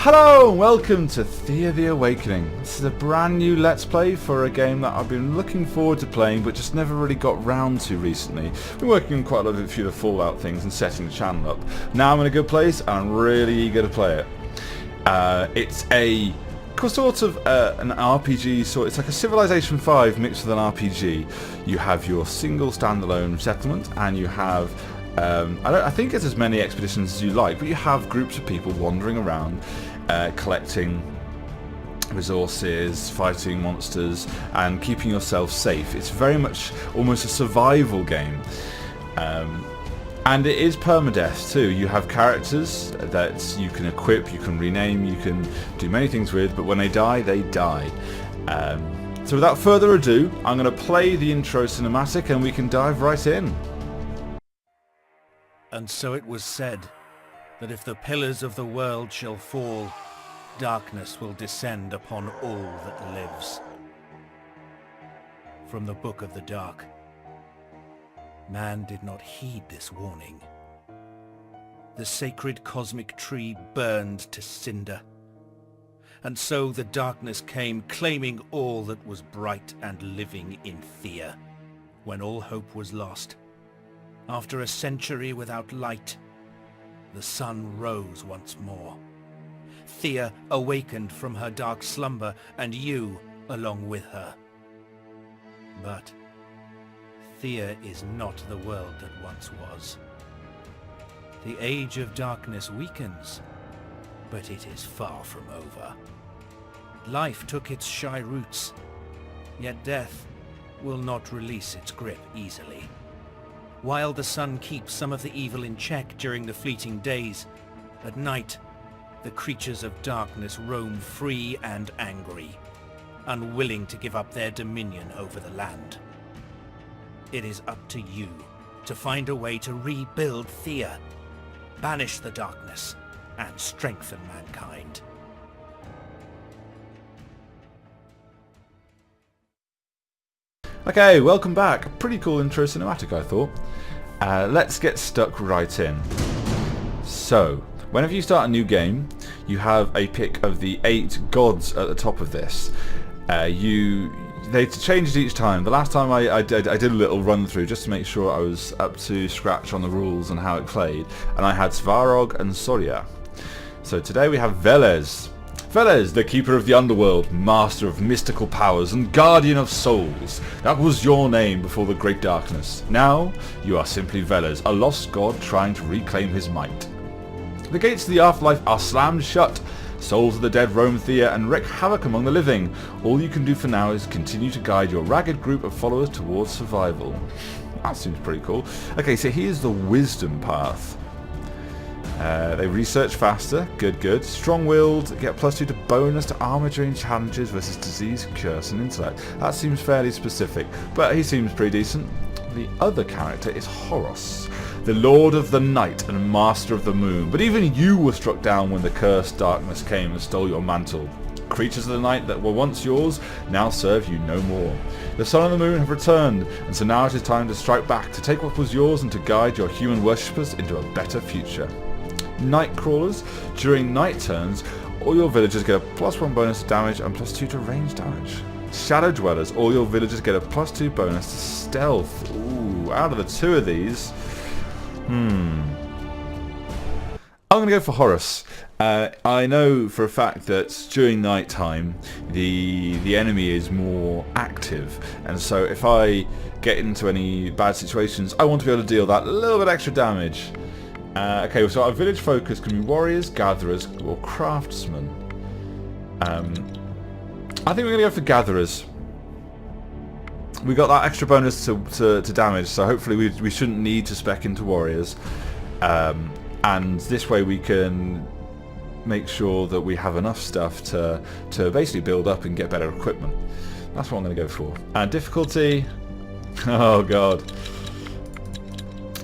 Hello and welcome to Thea the Awakening. This is a brand new Let's Play for a game that I've been looking forward to playing but just never really got round to recently. I've been working on quite a lot of a few of the Fallout things and setting the channel up. Now I'm in a good place and I'm really eager to play it. It's a sort of an RPG, it's like a Civilization 5 mixed with an RPG. You have your single standalone settlement and you have I think it's as many expeditions as you like, but you have groups of people wandering around, collecting resources, fighting monsters, and keeping yourself safe. It's very much almost a survival game. And it is permadeath too. You have characters that you can equip, you can rename, you can do many things with, but when they die, they die. So without further ado, I'm going to play the intro cinematic and we can dive right in. And so it was said that if the pillars of the world shall fall, darkness will descend upon all that lives. From the Book of the Dark. Man did not heed this warning. The sacred cosmic tree burned to cinder. And so the darkness came, claiming all that was bright and living in Thea, when all hope was lost. After a century without light, the sun rose once more. Thea awakened from her dark slumber, and you along with her. But Thea is not the world that once was. The age of darkness weakens, but it is far from over. Life took its shy roots, yet death will not release its grip easily. While the sun keeps some of the evil in check during the fleeting days, at night, the creatures of darkness roam free and angry, unwilling to give up their dominion over the land. It is up to you to find a way to rebuild Thea, banish the darkness, and strengthen mankind. Okay, welcome back. A pretty cool intro cinematic, I thought. Let's get stuck right in. So, whenever you start a new game, you have a pick of the 8 gods at the top of this. They changed each time. The last time I did a little run through just to make sure I was up to scratch on the rules and how it played, and I had Svarog and Soria. So today we have Velez. Velez, the keeper of the underworld, master of mystical powers and guardian of souls. That was your name before the great darkness. Now, you are simply Velez, a lost god trying to reclaim his might. The gates to the afterlife are slammed shut. Souls of the dead roam Thea and wreak havoc among the living. All you can do for now is continue to guide your ragged group of followers towards survival. That seems pretty cool. Okay, so here's the wisdom path. They research faster, good. Strong-willed, get +2 to bonus to armor during challenges versus disease, curse and intellect. That seems fairly specific, but he seems pretty decent. The other character is Horus, the Lord of the Night and Master of the Moon, but even you were struck down when the cursed darkness came and stole your mantle. Creatures of the night that were once yours now serve you no more. The sun and the moon have returned, and so now it is time to strike back, to take what was yours and to guide your human worshippers into a better future. Night crawlers, during night turns, all your villagers get a +1 bonus to damage and +2 to range damage. Shadow dwellers, all your villagers get a +2 bonus to stealth. Ooh, out of the two of these, I'm going to go for Horus. I know for a fact that during night time the enemy is more active, and so if I get into any bad situations, I want to be able to deal that little bit extra damage. Okay, so our village focus can be warriors, gatherers, or craftsmen. I think we're going to go for gatherers. We got that extra bonus to damage, so hopefully we shouldn't need to spec into warriors. And this way we can make sure that we have enough stuff to basically build up and get better equipment. That's what I'm going to go for. Difficulty. Oh god.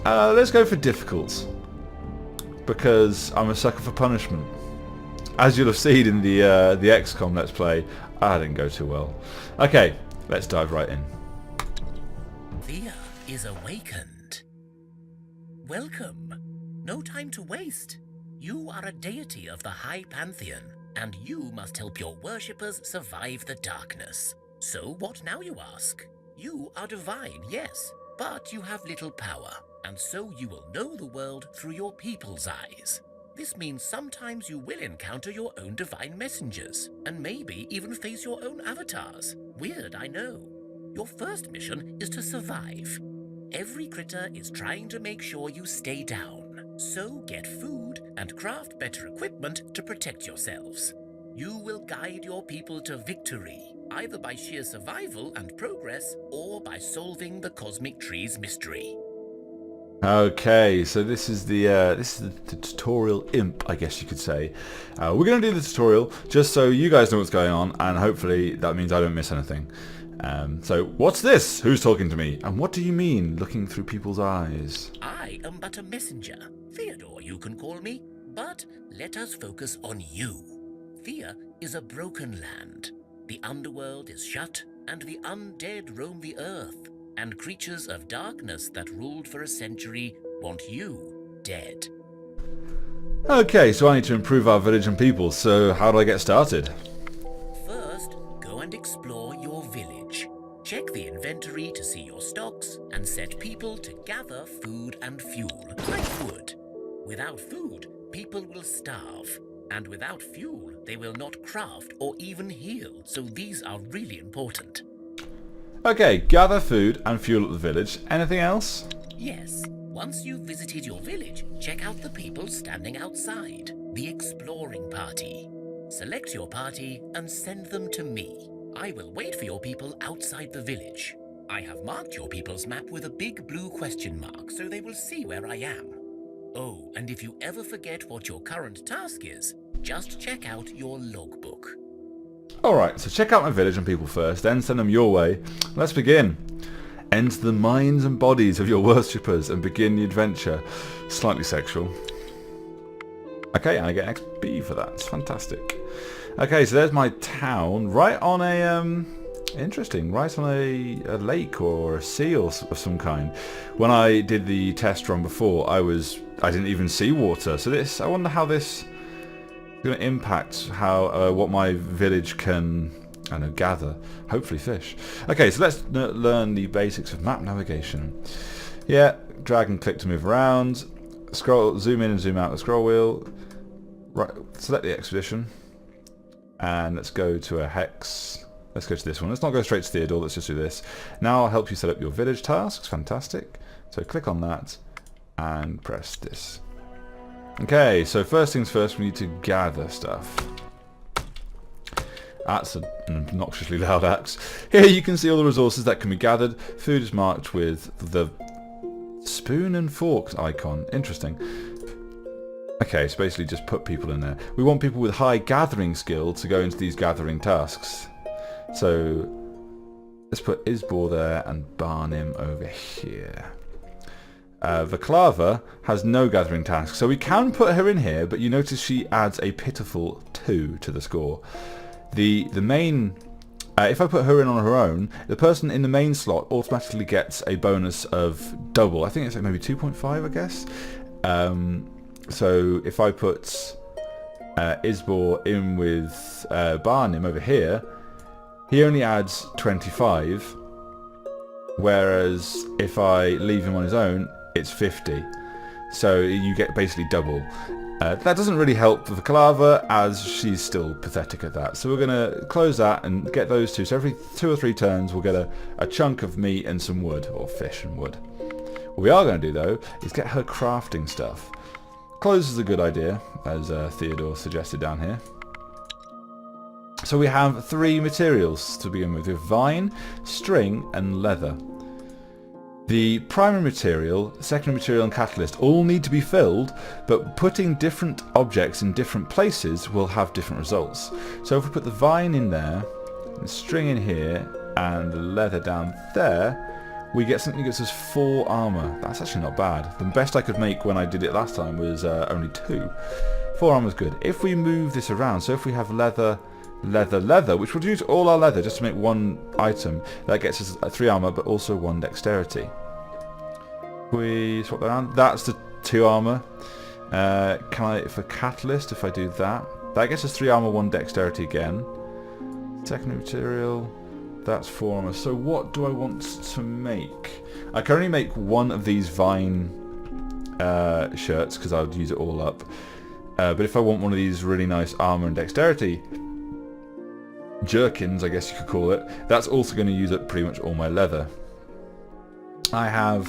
Let's go for difficult, because I'm a sucker for punishment. As you'll have seen in the XCOM Let's Play, that didn't go too well. Okay, let's dive right in. Thea is awakened. Welcome. No time to waste. You are a deity of the high pantheon, and you must help your worshippers survive the darkness. So what now, you ask? You are divine, yes, but you have little power, and so you will know the world through your people's eyes. This means sometimes you will encounter your own divine messengers, and maybe even face your own avatars. Weird, I know. Your first mission is to survive. Every critter is trying to make sure you stay down. So get food and craft better equipment to protect yourselves. You will guide your people to victory, either by sheer survival and progress, or by solving the cosmic tree's mystery. Okay, so this is the tutorial imp, I guess you could say. We're going to do the tutorial just so you guys know what's going on, and hopefully that means I don't miss anything. So what's this? Who's talking to me? And what do you mean, looking through people's eyes? I am but a messenger. Theodore, you can call me. But let us focus on you. Thea is a broken land. The underworld is shut, and the undead roam the earth. And creatures of darkness that ruled for a century want you dead. Okay, so I need to improve our village and people, so how do I get started? First, go and explore your village. Check the inventory to see your stocks and set people to gather food and fuel, like wood. Without food, people will starve. And without fuel, they will not craft or even heal, so these are really important. Okay, gather food and fuel at the village. Anything else? Yes. Once you've visited your village, check out the people standing outside, the exploring party. Select your party and send them to me. I will wait for your people outside the village. I have marked your people's map with a big blue question mark so they will see where I am. Oh, and if you ever forget what your current task is, just check out your logbook. Alright, so check out my village and people first, then send them your way. Let's begin. Enter the minds and bodies of your worshippers and begin the adventure. Slightly sexual. Okay, and I get XP for that. It's fantastic. Okay, so there's my town, right on a, interesting, right on a lake or a sea or of some kind. When I did the test run before, I didn't even see water. So I wonder how this going to impact how what my village can, I don't know, gather. Hopefully fish. Okay, so let's learn the basics of map navigation. Yeah, drag and click to move around. Scroll, zoom in and zoom out the scroll wheel. Right, select the expedition, and let's go to a hex. Let's go to this one. Let's not go straight to Theodore. Let's just do this. Now I'll help you set up your village tasks. Fantastic. So click on that and press this. Okay, so first things first, we need to gather stuff. That's an obnoxiously loud axe. Here you can see all the resources that can be gathered. Food is marked with the spoon and fork icon. Interesting. Okay, so basically just put people in there. We want people with high gathering skill to go into these gathering tasks. So let's put Isbor there and Barnim over here. Vaclava has no gathering task, so we can put her in here, but you notice she adds a pitiful 2 to the score. The main, if I put her in on her own, the person in the main slot automatically gets a bonus of double. I think it's like maybe 2.5, I guess. So if I put Isbor in with Barnim over here, he only adds 25, whereas if I leave him on his own, it's 50. So you get basically double. That doesn't really help the Vaclava, as she's still pathetic at that. So we're going to close that and get those two. So every 2 or 3 turns we'll get a chunk of meat and some wood, or fish and wood. What we are going to do though is get her crafting stuff. Close is a good idea, as Theodore suggested down here. So we have 3 materials to begin with. We have vine, string and leather. The primary material, secondary material and catalyst all need to be filled, but putting different objects in different places will have different results. So if we put the vine in there, the string in here, and the leather down there, we get something that gives us 4 armor. That's actually not bad. The best I could make when I did it last time was only 2. 4 armor is good. If we move this around, so if we have leather, leather, which will use all our leather just to make 1 item, that gets us 3 armor but also 1 dexterity. We swap that around. That's the 2 armor. Can I, for catalyst, if I do that, that gets us 3 armor, 1 dexterity again. Secondary material, that's 4 armor. So what do I want to make? I can only make one of these vine shirts because I would use it all up. But if I want one of these really nice armor and dexterity jerkins, I guess you could call it, that's also going to use up pretty much all my leather. I have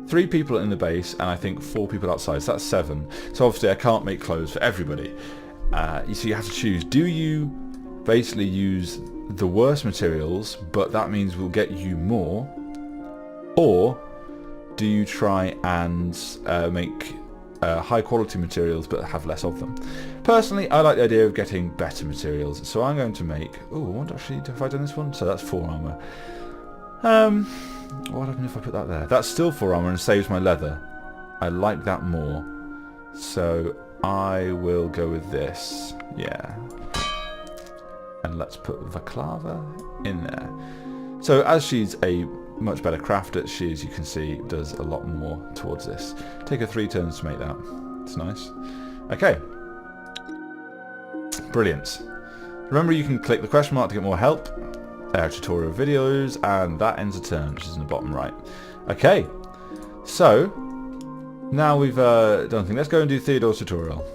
3 people in the base and I think 4 people outside, so that's 7. So obviously I can't make clothes for everybody. So you have to choose. Do you basically use the worst materials, but that means we'll get you more, or do you try and make high quality materials but have less of them? Personally, I like the idea of getting better materials, so I'm going to make... Oh, what actually have I done this one? So that's 4 armor. What happens if I put that there? That's still 4 armor and saves my leather. I like that more. So I will go with this. Yeah. And let's put Vaklava in there. So as she's a much better crafter, she, as you can see, does a lot more towards this. Take her 3 turns to make that. It's nice. Okay. Brilliant. Remember, you can click the question mark to get more help. Tutorial videos, and that ends a turn, which is in the bottom right. Okay. So, now we've done things. Let's go and do Theodore's tutorial.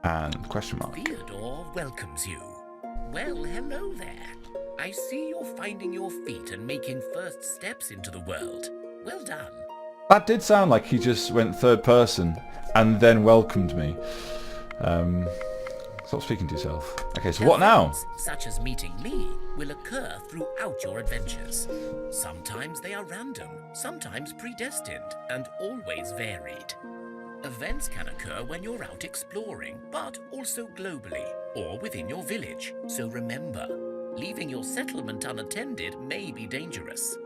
And question mark. Theodore welcomes you. Well, hello there. I see you're finding your feet and making first steps into the world. Well done. That did sound like he just went third person and then welcomed me. Stop speaking to yourself. Okay, so what now? Events, such as meeting me, will occur throughout your adventures. Sometimes they are random, sometimes predestined, and always varied. Events can occur when you're out exploring, but also globally, or within your village. So remember, leaving your settlement unattended may be dangerous.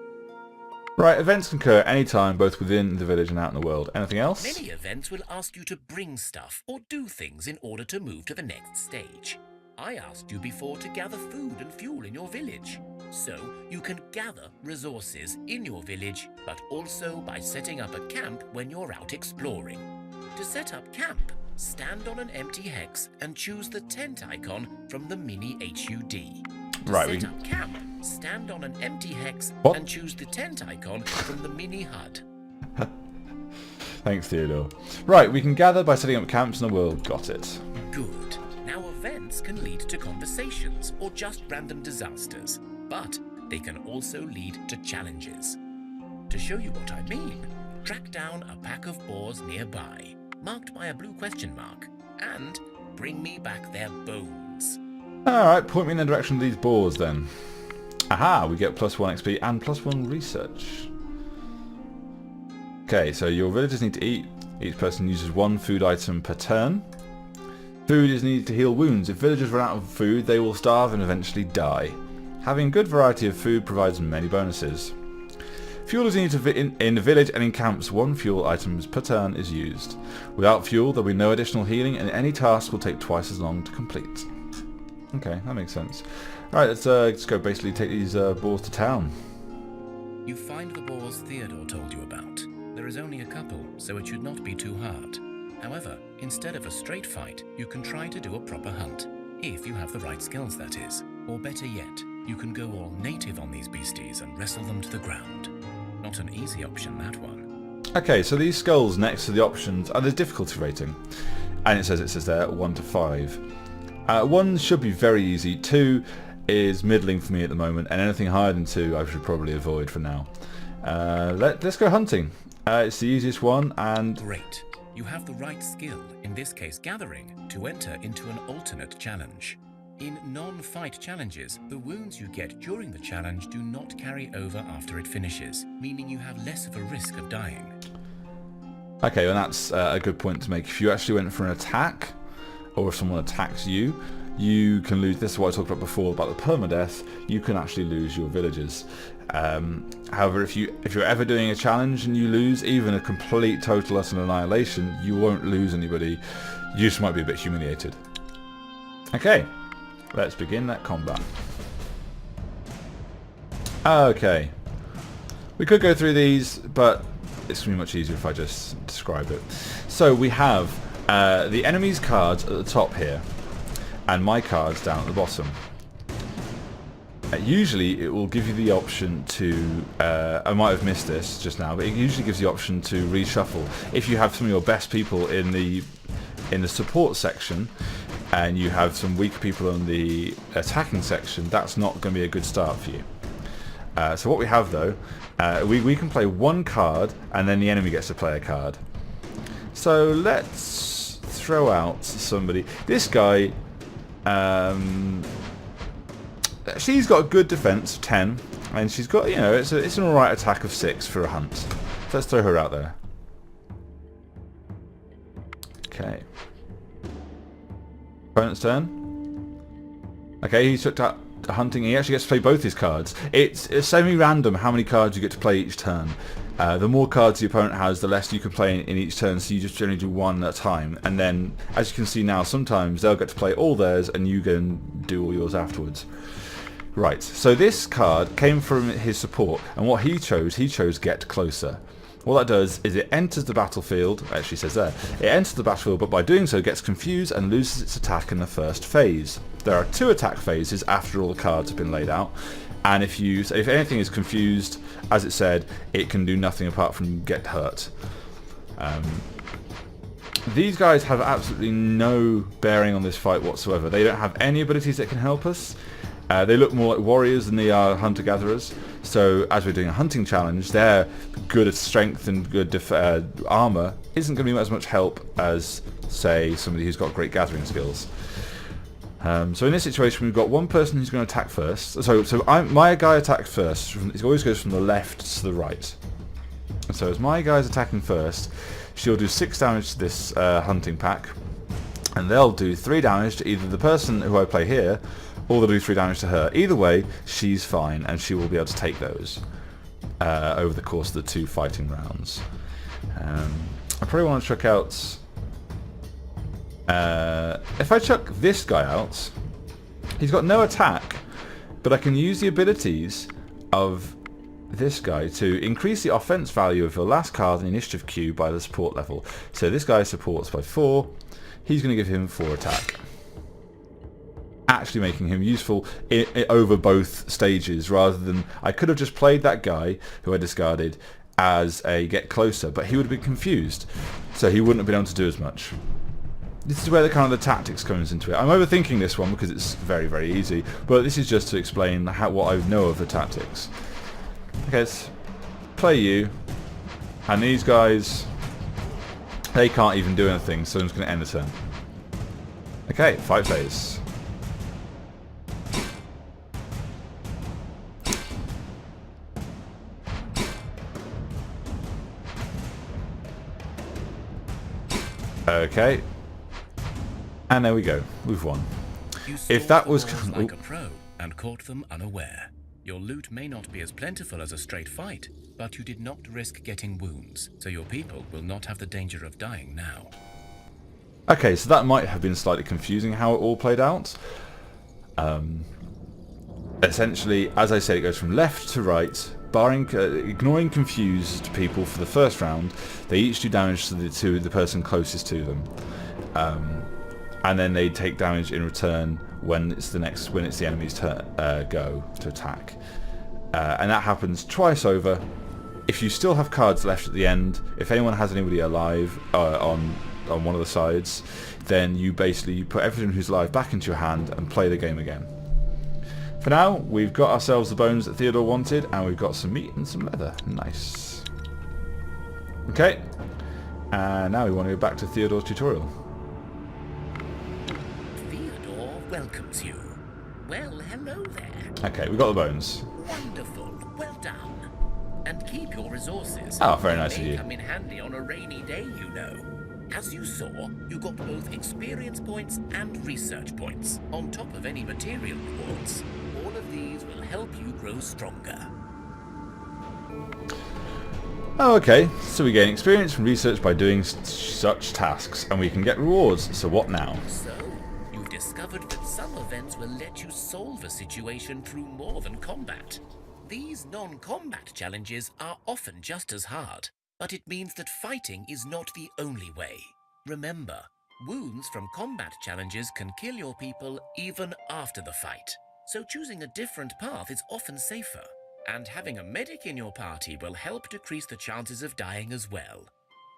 Right, events can occur anytime, both within the village and out in the world. Anything else? Many events will ask you to bring stuff or do things in order to move to the next stage. I asked you before to gather food and fuel in your village. So you can gather resources in your village, but also by setting up a camp when you're out exploring. To set up camp, stand on an empty hex and choose the tent icon from the mini HUD. To Right, set up camp, stand on an empty hex and choose the tent icon from the mini HUD. Thanks, Theodore. Right, we can gather by setting up camps in the world. Got it. Good. Now events can lead to conversations or just random disasters, but they can also lead to challenges. To show you what I mean, track down a pack of boars nearby, marked by a blue question mark, and bring me back their bones. Alright, point me in the direction of these boars then. Aha, we get +1 XP and +1 research. Okay, so your villagers need to eat. Each person uses 1 food item per turn. Food is needed to heal wounds. If villagers run out of food, they will starve and eventually die. Having a good variety of food provides many bonuses. Fuel is needed in the village and in camps. 1 fuel items per turn is used. Without fuel, there will be no additional healing and any task will take twice as long to complete. Okay, that makes sense. Alright, let's go basically take these boars to town. You find the boars Theodore told you about. There is only a couple, so it should not be too hard. However, instead of a straight fight, you can try to do a proper hunt. If you have the right skills, that is. Or better yet, you can go all native on these beasties and wrestle them to the ground. Not an easy option, that one. Okay, so these skulls next to the options are the difficulty rating. And it says there 1 to 5. 1 should be very easy, 2 is middling for me at the moment, and anything higher than 2 I should probably avoid for now. Let's go hunting. It's the easiest one, and... Great. You have the right skill, in this case gathering, to enter into an alternate challenge. In non-fight challenges, the wounds you get during the challenge do not carry over after it finishes, meaning you have less of a risk of dying. Okay, well that's a good point to make. If you actually went for an attack, or if someone attacks you, you can lose. This is what I talked about before about the permadeath. You can actually lose your villagers. However, if you're ever doing a challenge and you lose, even a complete total utter annihilation, you won't lose anybody. You just might be a bit humiliated. Okay, let's begin that combat. Okay, we could go through these, but it's going to be much easier if I just describe it. So we have the enemy's cards at the top here, and my cards down at the bottom. Usually it will give you the option to, I might have missed this just now, but it usually gives you the option to reshuffle. If you have some of your best people in the support section, and you have some weaker people in the attacking section, that's not going to be a good start for you. So what we have though, we can play one card, and then the enemy gets to play a card. So let's throw out somebody. This guy, she's got a good defense of 10, and she's got, you know, it's an alright attack of 6 for a hunt. So let's throw her out there. Okay. Opponent's turn. Okay, he took out hunting. He actually gets to play both his cards. It's semi-random how many cards you get to play each turn. The more cards the opponent has, the less you can play in each turn, so you just generally do one at a time. And then, as you can see now, sometimes they'll get to play all theirs, and you go and do all yours afterwards. Right, so this card came from his support, and what he chose Get Closer. What that does is it enters the battlefield, actually says there, it enters the battlefield, but by doing so gets confused and loses its attack in the first phase. There are 2 attack phases after all the cards have been laid out, and if anything is confused, as it said, it can do nothing apart from get hurt. These guys have absolutely no bearing on this fight whatsoever. They don't have any abilities that can help us. They look more like warriors than they are hunter-gatherers. So as we're doing a hunting challenge, their good strength and good armor isn't going to be as much help as, say, somebody who's got great gathering skills. So in this situation, we've got one person who's going to attack first. My guy attacks first. It always goes from the left to the right. And so as my guy's attacking first, she'll do 6 damage to this hunting pack, and they'll do 3 damage to either the person who I play here, or they'll do 3 damage to her. Either way, she's fine, and she will be able to take those over the course of the 2 fighting rounds. I probably want to check out... if I chuck this guy out, he's got no attack, but I can use the abilities of this guy to increase the offense value of your last card in the initiative queue by the support level. So this guy supports by 4. He's going to give him 4 attack. Actually making him useful over both stages, rather than... I could have just played that guy who I discarded as a Get Closer, but he would have been confused, so he wouldn't have been able to do as much. This is where the kind of the tactics comes into it. I'm overthinking this one because it's very, very easy, but this is just to explain what I know of the tactics. Okay, let's play you, and these guys, they can't even do anything, so I'm just going to end the turn. Okay, fight phase. Okay, and there we go. We've won. If that was like a pro and caught them unaware, your loot may not be as plentiful as a straight fight, but you did not risk getting wounds, so your people will not have the danger of dying now. Okay, so that might have been slightly confusing how it all played out. Essentially, as I said, it goes from left to right. Ignoring confused people for the first round, they each do damage to the person closest to them, and then they take damage in return when it's the enemy's turn go to attack, and that happens twice over. If you still have cards left at the end, if anyone has anybody alive on one of the sides, then you basically put everyone who's alive back into your hand and play the game again. For now, we've got ourselves the bones that Theodore wanted, and we've got some meat and some leather. Nice. Okay, and now we want to go back to Theodore's tutorial. Theodore welcomes you. Well, hello there. Okay, we've got the bones. Wonderful. Well done. And keep your resources. Oh, very nice of They you. come in handy on a rainy day, you know. As you saw, you got both experience points and research points, on top of any material rewards. All of these will help you grow stronger. Oh, okay, so we gain experience from research by doing such tasks, and we can get rewards, so what now? So, you've discovered that some events will let you solve a situation through more than combat. These non-combat challenges are often just as hard. But it means that fighting is not the only way. Remember, wounds from combat challenges can kill your people even after the fight. So choosing a different path is often safer. And having a medic in your party will help decrease the chances of dying as well.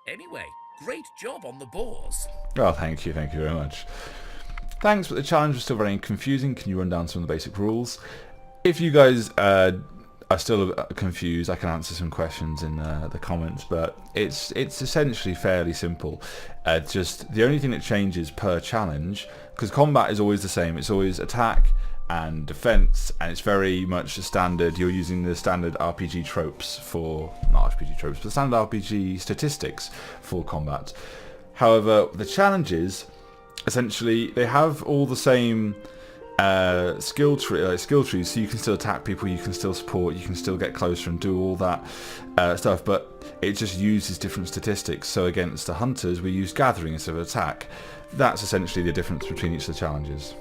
Anyway, great job on the boars. Oh, thank you very much. Thanks, but the challenge was still very confusing. Can you run down some of the basic rules? If you guys are still confused, I can answer some questions in the comments, but it's essentially fairly simple. Just the only thing that changes per challenge, because combat is always the same, it's always attack and defense, and it's very much a standard. You're using the standard RPG tropes for, not RPG tropes, but standard RPG statistics for combat. However, the challenges, essentially, they have all the same skill trees, so you can still attack people, you can still support, you can still get closer and do all that stuff, but it just uses different statistics. So against the hunters, we use gathering instead of attack. That's essentially the difference between each of the challenges.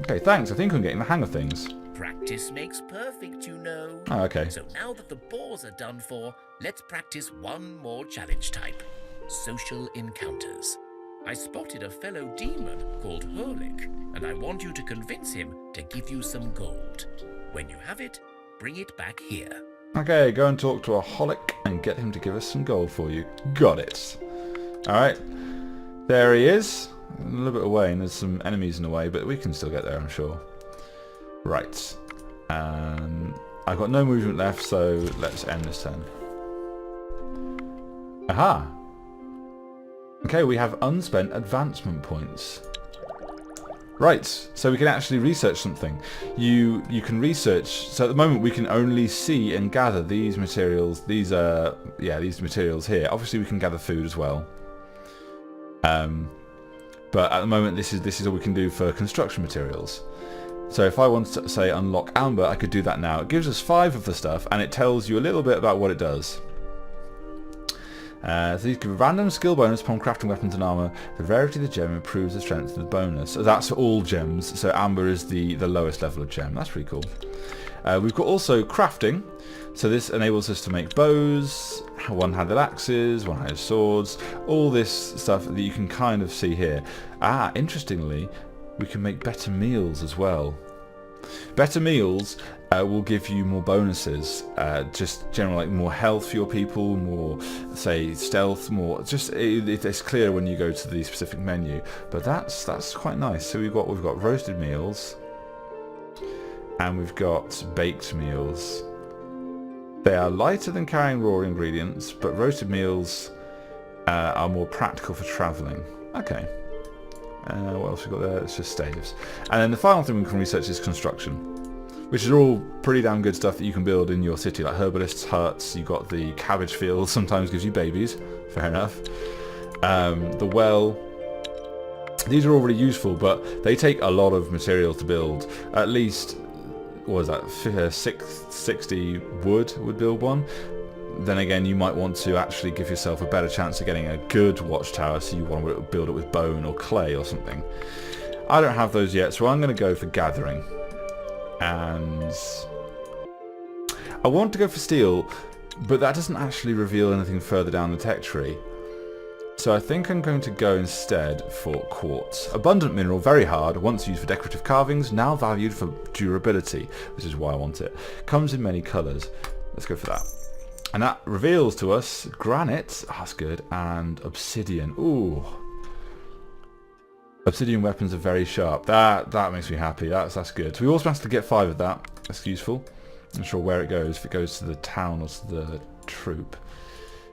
Okay, thanks. I think I'm getting the hang of things. Practice makes perfect, you know. Oh, okay. So now that the boars are done for, let's practice one more challenge type. Social encounters. I spotted a fellow demon called Hurlik, and I want you to convince him to give you some gold. When you have it, bring it back here. Okay, go and talk to a Holic and get him to give us some gold for you. Got it. Alright. There he is. A little bit away, and there's some enemies in the way, but we can still get there, I'm sure. Right. I've got no movement left, so let's end this turn. Aha! Okay, we have unspent advancement points. Right, so we can actually research something. You can research, so at the moment we can only see and gather these materials, these materials here. Obviously we can gather food as well. But at the moment this is all we can do for construction materials. So if I want to say unlock amber, I could do that now. It gives us 5 of the stuff, and it tells you a little bit about what it does. So these give a random skill bonus upon crafting weapons and armor. The rarity of the gem improves the strength of the bonus. So that's for all gems. So amber is the lowest level of gem. That's pretty cool. We've got also crafting. So this enables us to make bows, one-handed axes, one-handed swords, all this stuff that you can kind of see here. Interestingly, we can make better meals as well. Better meals will give you more bonuses, just generally like more health for your people, more, say, stealth, more. Just it's clear when you go to the specific menu. But that's quite nice. So we've got roasted meals, and we've got baked meals. They are lighter than carrying raw ingredients, but roasted meals are more practical for travelling. Okay. What else we got there? It's just staves. And then the final thing we can research is construction, which is all pretty damn good stuff that you can build in your city, like herbalists' huts. You got the cabbage field, sometimes gives you babies. Fair enough. The well. These are all really useful, but they take a lot of materials to build. At least, what was that? 60 wood would build one. Then again, you might want to actually give yourself a better chance of getting a good watchtower, so you want to build it with bone or clay or something. I don't have those yet, so I'm going to go for gathering. And I want to go for steel, but that doesn't actually reveal anything further down the tech tree. So I think I'm going to go instead for quartz. Abundant mineral, very hard, once used for decorative carvings, now valued for durability, which is why I want it. Comes in many colours. Let's go for that. And that reveals to us granite, that's good, and obsidian. Ooh. Obsidian weapons are very sharp. That makes me happy. That's good. So we also have to get 5 of that. That's useful. I'm not sure where it goes, if it goes to the town or to the troop.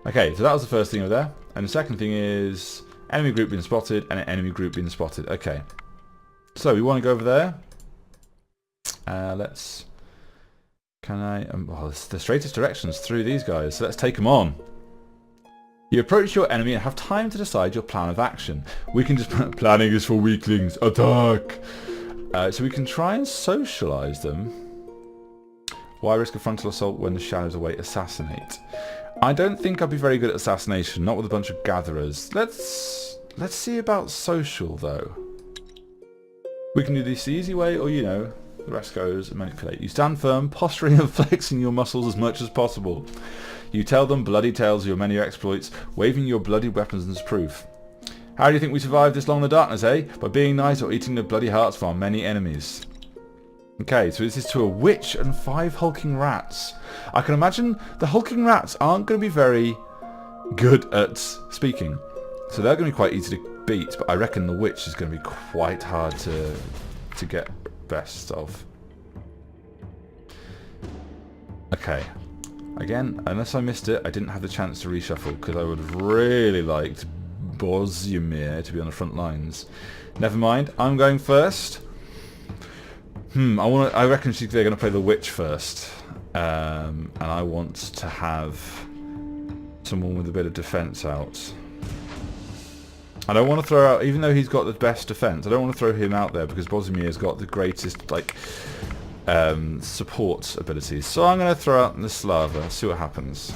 Okay, so that was the first thing over there. And the second thing is enemy group being spotted and an enemy group being spotted. Okay. So we want to go over there. Let's... Can I... well, the straightest directions through these guys, so let's take them on. You approach your enemy and have time to decide your plan of action. We can just... Planning is for weaklings. Attack! So we can try and socialise them. Why risk a frontal assault when the shadows await assassinate? I don't think I'd be very good at assassination, not with a bunch of gatherers. Let's see about social, though. We can do this the easy way, or, you know, The rest goes manipulate. You stand firm, posturing and flexing your muscles as much as possible. You tell them bloody tales of your many exploits, waving your bloody weapons as proof. How do you think we survived this long in the darkness, eh? By being nice or eating the bloody hearts of our many enemies. Okay, so this is to a witch and 5 hulking rats. I can imagine the hulking rats aren't going to be very good at speaking. So they're going to be quite easy to beat, but I reckon the witch is going to be quite hard to get best of. Okay. Again, unless I missed it, I didn't have the chance to reshuffle, because I would have really liked Bozimir to be on the front lines. Never mind, I'm going first. I reckon they're going to play the witch first. And I want to have someone with a bit of defense out. I don't want to throw out, even though he's got the best defense, I don't want to throw him out there because Bozimir's got the greatest, like, support abilities. So I'm going to throw out the Slava, see what happens.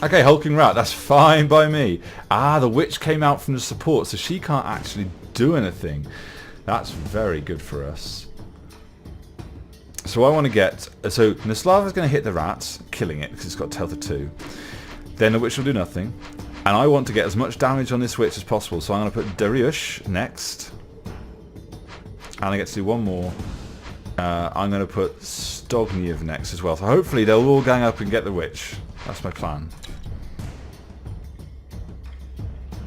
Okay, hulking rat, that's fine by me. Ah, the witch came out from the support, so she can't actually do anything. That's very good for us. So I want to get... So Naslava's going to hit the rat, killing it, because it's got Health of 2. Then the witch will do nothing. And I want to get as much damage on this witch as possible, so I'm going to put Dariush next. And I get to do one more. I'm going to put Stogniev next as well. So hopefully they'll all gang up and get the witch. That's my plan.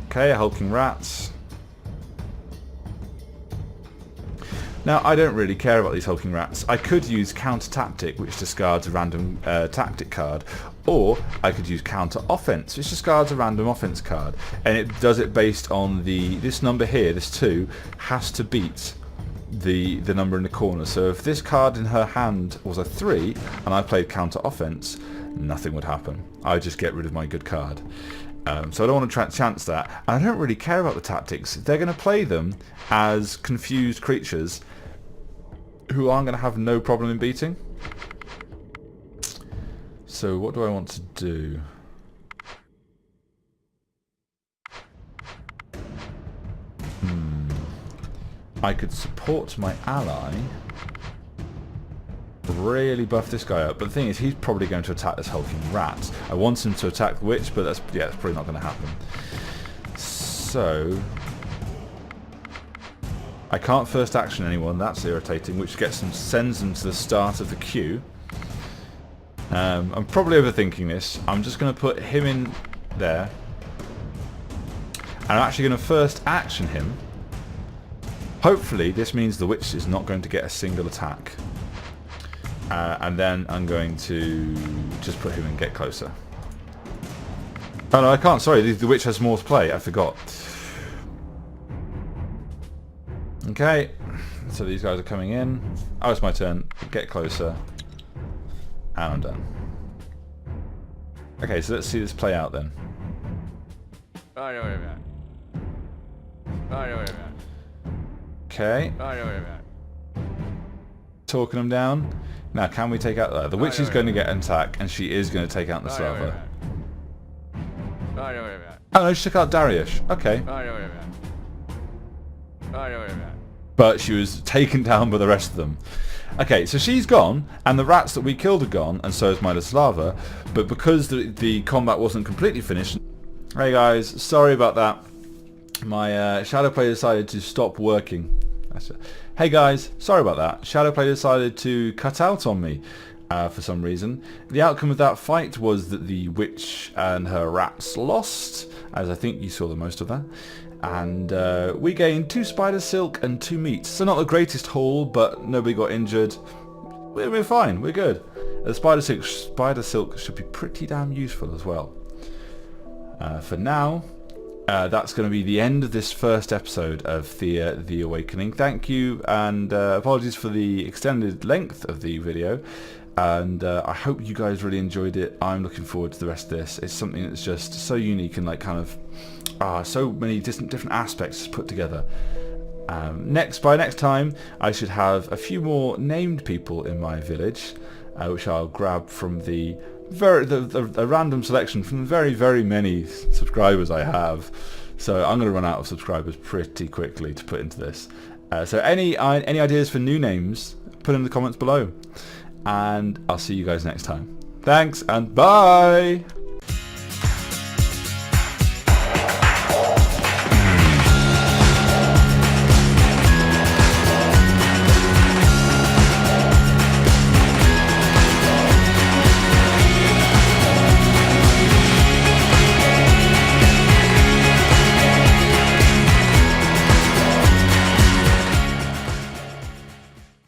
Okay, hulking rats. Now, I don't really care about these hulking rats. I could use counter tactic, which discards a random tactic card, or I could use counter offense, which discards a random offense card, and it does it based on this number here. This 2 has to beat the number in the corner. So if this card in her hand was a 3 and I played counter offense, nothing would happen. I would just get rid of my good card. So I don't want to chance that. And I don't really care about the tactics. They're going to play them as confused creatures who aren't going to have no problem in beating. So what do I want to do? I could support my ally, really buff this guy up, but the thing is he's probably going to attack this hulking rat. I want him to attack the witch, but that's probably not going to happen. So I can't first action anyone, that's irritating, which sends them to the start of the queue. I'm probably overthinking this. I'm just going to put him in there, and I'm actually going to first action him. Hopefully this means the witch is not going to get a single attack. And then I'm going to just put him and get closer. Oh no, I can't, sorry, the witch has more to play, I forgot. Okay, so these guys are coming in. Oh, it's my turn. Get closer. And I'm done. Okay, so let's see this play out then. I know what you're at. I know what you're at. Okay. I know what you're at. Talking them down. Now, can we take out the witch is going to get an attack, and she is going to take out the Slava. I know what you're at. Oh no, she took out Dariush. Okay. I know what you're at. I know what you're at. But she was taken down by the rest of them. Okay, so she's gone, and the rats that we killed are gone, and so is my Slava. But because the combat wasn't completely finished... Hey guys, sorry about that. My Shadow Player decided to stop working. Hey guys, sorry about that. Shadow Player decided to cut out on me for some reason. The outcome of that fight was that the witch and her rats lost, as I think you saw the most of that. And we gained 2 spider silk and 2 meat. So not the greatest haul, but nobody got injured. We're fine, we're good. The spider silk should be pretty damn useful as well. For now, that's going to be the end of this first episode of Thea the Awakening. Thank you, and apologies for the extended length of the video. And I hope you guys really enjoyed it. I'm looking forward to the rest of this. It's something that's just so unique and like kind of so many different aspects put together. By next time, I should have a few more named people in my village, which I'll grab from a random selection from the very, very many subscribers I have. So I'm going to run out of subscribers pretty quickly to put into this. So any ideas for new names, put in the comments below. And I'll see you guys next time. Thanks and bye!